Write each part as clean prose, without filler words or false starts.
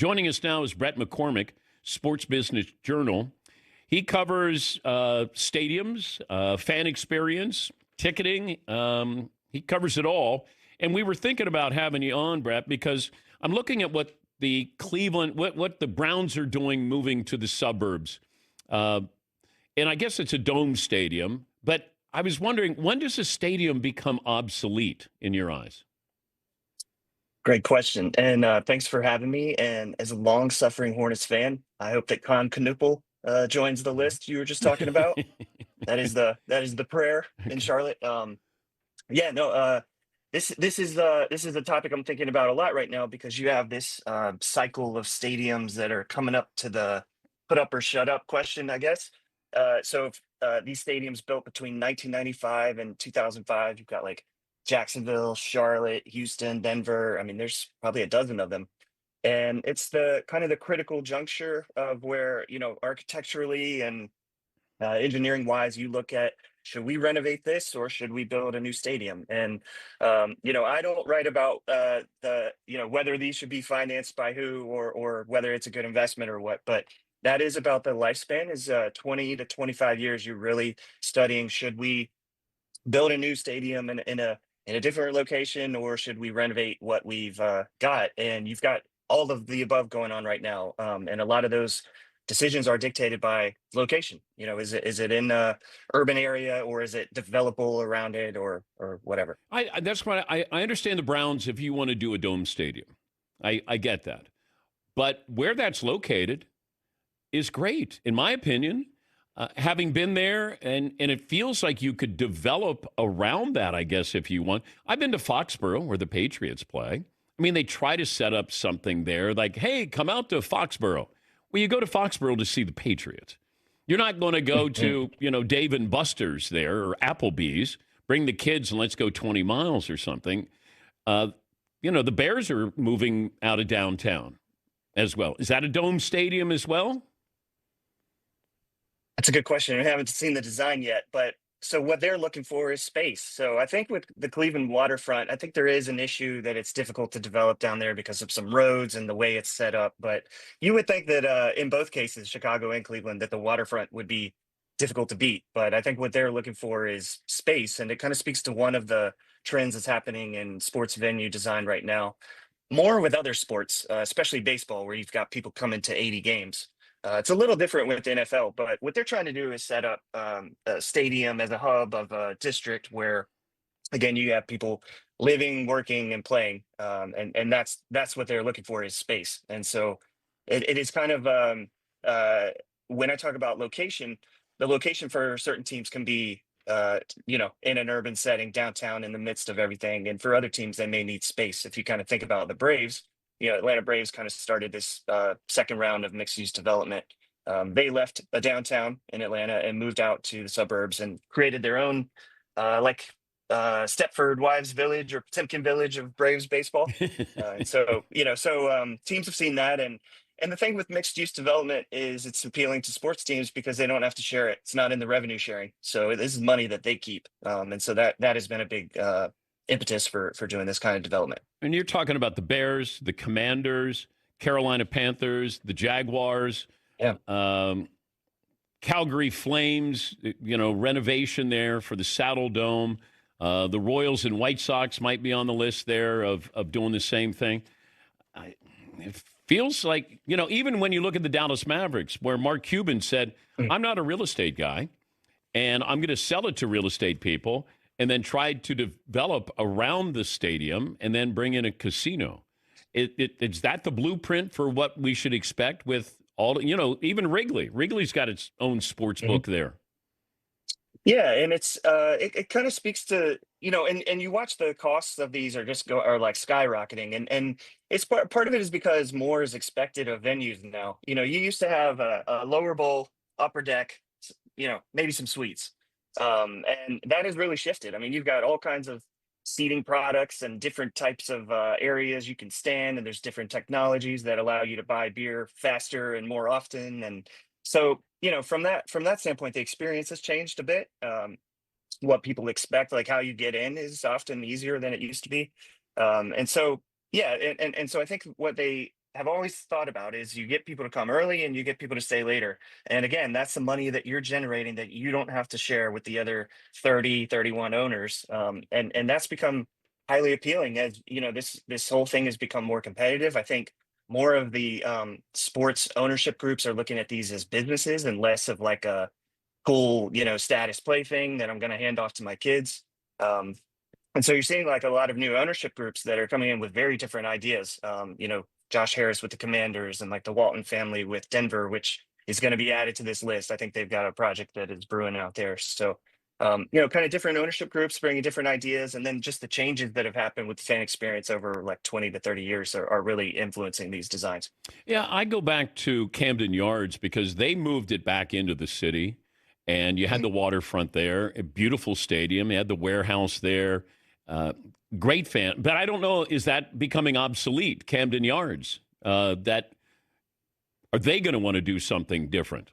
Joining us now is Bret McCormick, Sports Business Journal. He covers stadiums, fan experience, ticketing. He covers it all. And we were thinking about having you on, Bret, because I'm looking at what the Browns are doing moving to the suburbs. And I guess it's a dome stadium. But I was wondering, when does a stadium become obsolete in your eyes? Great question. And thanks for having me. And as a long-suffering Hornets fan, I hope that Con Canoople joins the list you were just talking about. That is the prayer in Charlotte. Yeah, no, this is a topic I'm thinking about a lot right now because you have this cycle of stadiums that are coming up to the put up or shut up question, I guess. So if, these stadiums built between 1995 and 2005, you've got like Jacksonville, Charlotte, Houston, Denver. I mean, there's probably a dozen of them. And it's the kind of the critical juncture of where, architecturally and engineering wise, you look at, should we renovate this or should we build a new stadium? And I don't write about whether these should be financed by who or whether it's a good investment or what, but that is about the lifespan is 20 to 25 years. You're really studying, should we build a new stadium in a different location, or should we renovate what we've got? And you've got all of the above going on right now, and a lot of those decisions are dictated by location. Is it in a urban area, or is it developable around it, or whatever? That's why I understand the Browns if you want to do a dome stadium. I get that. But where that's located is great, in my opinion. Having been there, and it feels like you could develop around that, I guess, if you want. I've been to Foxborough, where the Patriots play. I mean, they try to set up something there, like, hey, come out to Foxborough. Well, you go to Foxborough to see the Patriots. You're not going to go to, Dave and Buster's there or Applebee's, bring the kids and let's go 20 miles or something. The Bears are moving out of downtown as well. Is that a dome stadium as well? That's a good question. I haven't seen the design yet, but so what they're looking for is space. So I think with the Cleveland waterfront, I think there is an issue that it's difficult to develop down there because of some roads and the way it's set up. But you would think that in both cases, Chicago and Cleveland, that the waterfront would be difficult to beat. But I think what they're looking for is space. And it kind of speaks to one of the trends that's happening in sports venue design right now, more with other sports, especially baseball, where you've got people coming to 80 games. It's a little different with the NFL, but what they're trying to do is set up a stadium as a hub of a district where, again, you have people living, working, and playing, and that's what they're looking for is space. And so it is kind of when I talk about location, the location for certain teams can be in an urban setting downtown in the midst of everything, and for other teams they may need space. If you kind of think about the Braves. Atlanta Braves kind of started this second round of mixed-use development. They left a downtown in Atlanta and moved out to the suburbs and created their own, Stepford Wives Village or Potemkin Village of Braves baseball. And so teams have seen that. And the thing with mixed-use development is it's appealing to sports teams because they don't have to share it. It's not in the revenue sharing. So this is money that they keep. And so that has been a big impetus for doing this kind of development. And you're talking about the Bears, the Commanders, Carolina Panthers, the Jaguars, Calgary Flames, renovation there for the Saddle Dome. The Royals and White Sox might be on the list there of doing the same thing. It feels like, even when you look at the Dallas Mavericks, where Mark Cuban said, I'm not a real estate guy, and I'm going to sell it to real estate people, and then tried to develop around the stadium and then bring in a casino. Is that the blueprint for what we should expect with all, even Wrigley? Wrigley's got its own sports book there. Yeah, and it's it kind of speaks to, and you watch the costs of these are like skyrocketing, and it's part of it is because more is expected of venues now. You used to have a lower bowl, upper deck, maybe some suites. And that has really shifted. I mean, you've got all kinds of seating products and different types of areas you can stand, and there's different technologies that allow you to buy beer faster and more often. And so, from that standpoint, the experience has changed a bit. What people expect, like how you get in, is often easier than it used to be. And so, yeah, and so I think what they have always thought about is you get people to come early and you get people to stay later. And again, that's the money that you're generating that you don't have to share with the other 30, 31 owners. And that's become highly appealing as, this whole thing has become more competitive. I think more of the sports ownership groups are looking at these as businesses and less of like a cool, status play thing that I'm going to hand off to my kids. Um, and so you're seeing like a lot of new ownership groups that are coming in with very different ideas. Josh Harris with the Commanders and like the Walton family with Denver, which is going to be added to this list. I think they've got a project that is brewing out there. So, kind of different ownership groups bringing different ideas. And then just the changes that have happened with the fan experience over like 20 to 30 years are really influencing these designs. Yeah, I go back to Camden Yards because they moved it back into the city, and you had the waterfront there, a beautiful stadium. You had the warehouse there. Great fan. But I don't know, is that becoming obsolete, Camden Yards? Are they going to want to do something different?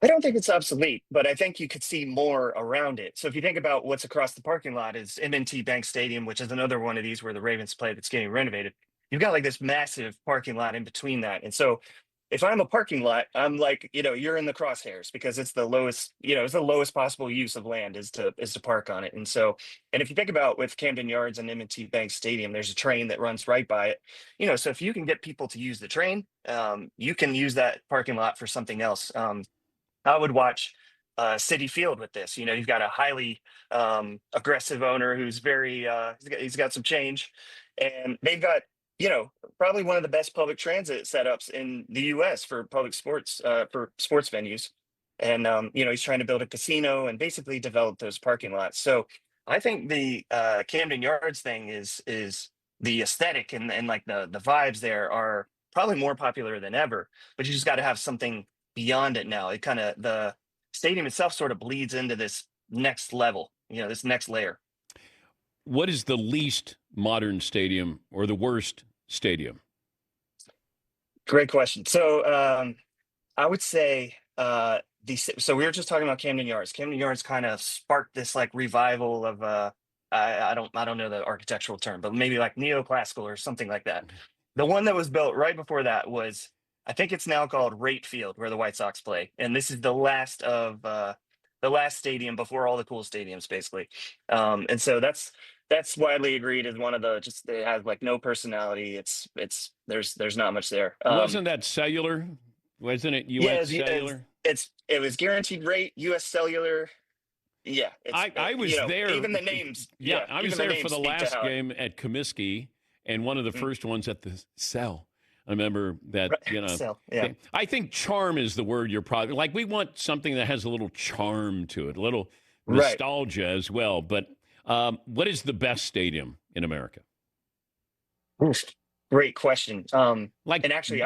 I don't think it's obsolete, but I think you could see more around it. So if you think about what's across the parking lot is M&T Bank Stadium, which is another one of these where the Ravens play that's getting renovated. You've got like this massive parking lot in between that. And so if I'm a parking lot, I'm like, you're in the crosshairs because it's the lowest, it's the lowest possible use of land is to park on it. And so, and if you think about with Camden Yards and M&T Bank Stadium, there's a train that runs right by it. So if you can get people to use the train, you can use that parking lot for something else. I would watch City Field with this. You've got a highly aggressive owner who's very he's got some change, and they've got probably one of the best public transit setups in the U.S. for public sports for sports venues. And he's trying to build a casino and basically develop those parking lots. So I think the Camden Yards thing is the aesthetic and like the vibes there are probably more popular than ever. But you just got to have something beyond it now. It kind of the stadium itself sort of bleeds into this next level, this next layer. What is the least modern stadium or the worst stadium? Great question. So I would say so we were just talking about Camden Yards. Camden Yards kind of sparked this like revival of I don't know the architectural term, but maybe like neoclassical or something like that. The one that was built right before that was, I think it's now called Rate Field, where the White Sox play, and this is the last stadium before all the cool stadiums, basically. And so that's widely agreed as one of the it has like no personality. There's not much there. Wasn't that cellular? Wasn't it U.S. Cellular? It was guaranteed rate, U.S. Cellular. Yeah, I was there. Even the names. Yeah, I was there for the last game at Comiskey, and one of the first ones at the Cell. I remember that, So, yeah. I think charm is the word you're probably like. We want something that has a little charm to it, a little nostalgia as well. But what is the best stadium in America? Oof, great question. And actually,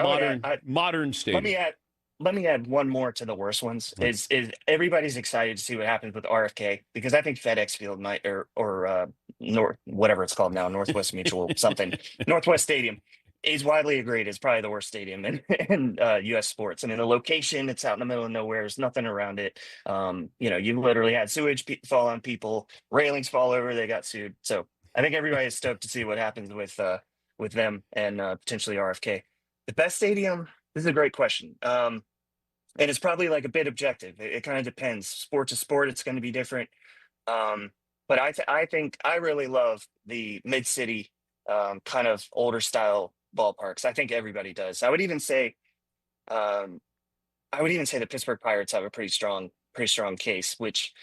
modern stadium. Let me add one more to the worst ones. Is everybody's excited to see what happens with RFK, because I think FedEx Field might or North, whatever it's called now, Northwest Mutual something, Northwest Stadium, is widely agreed is probably the worst stadium in U.S. sports. I mean, the location, it's out in the middle of nowhere. There's nothing around it. You literally had sewage fall on people, railings fall over, they got sued. So I think everybody is stoked to see what happens with them and potentially RFK. The best stadium, this is a great question. And it's probably like a bit objective. It kind of depends. Sport to sport, it's going to be different. But I think I really love the mid-city kind of older style ballparks. I think everybody does. I would even say the Pittsburgh Pirates have a pretty strong case, which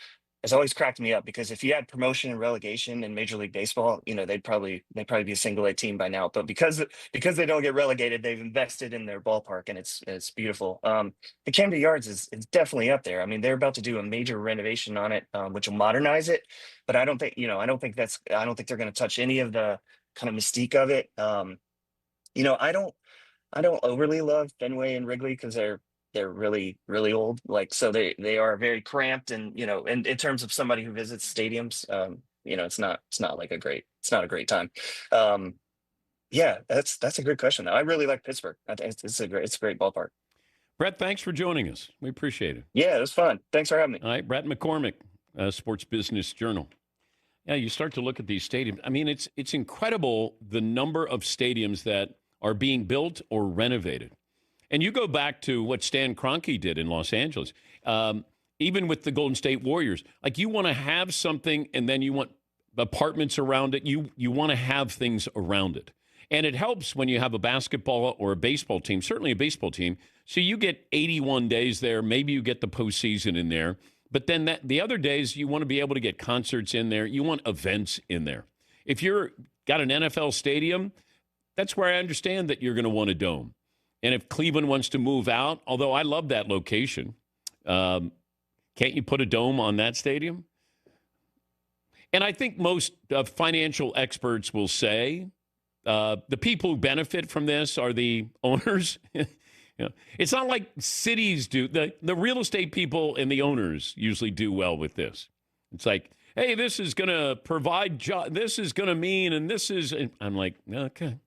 has always cracked me up, because if you had promotion and relegation in Major League Baseball, they'd probably be a single A team by now. But because they don't get relegated, they've invested in their ballpark, and it's beautiful. The Camden Yards is definitely up there. I mean, they're about to do a major renovation on it, which will modernize it. But I don't think they're going to touch any of the kind of mystique of it. I don't overly love Fenway and Wrigley because they're really, really old. Like, so they are very cramped, and in terms of somebody who visits stadiums, it's not a great time. Yeah, that's a good question. I really like Pittsburgh. I think it's a great ballpark. Bret, thanks for joining us. We appreciate it. Yeah, it was fun. Thanks for having me. All right, Bret McCormick, Sports Business Journal. Yeah, you start to look at these stadiums. I mean, it's incredible the number of stadiums that are being built or renovated. And you go back to what Stan Kroenke did in Los Angeles, even with the Golden State Warriors. Like, you want to have something, and then you want apartments around it. You want to have things around it. And it helps when you have a basketball or a baseball team, certainly a baseball team. So you get 81 days there. Maybe you get the postseason in there. But then the other days, you want to be able to get concerts in there. You want events in there. If you're got an NFL stadium, that's where I understand that you're going to want a dome. And if Cleveland wants to move out, although I love that location, can't you put a dome on that stadium? And I think most financial experts will say the people who benefit from this are the owners. It's not like cities do. The real estate people and the owners usually do well with this. It's like, hey, this is going to provide jobs. This is going to mean, and this is. And I'm like, okay.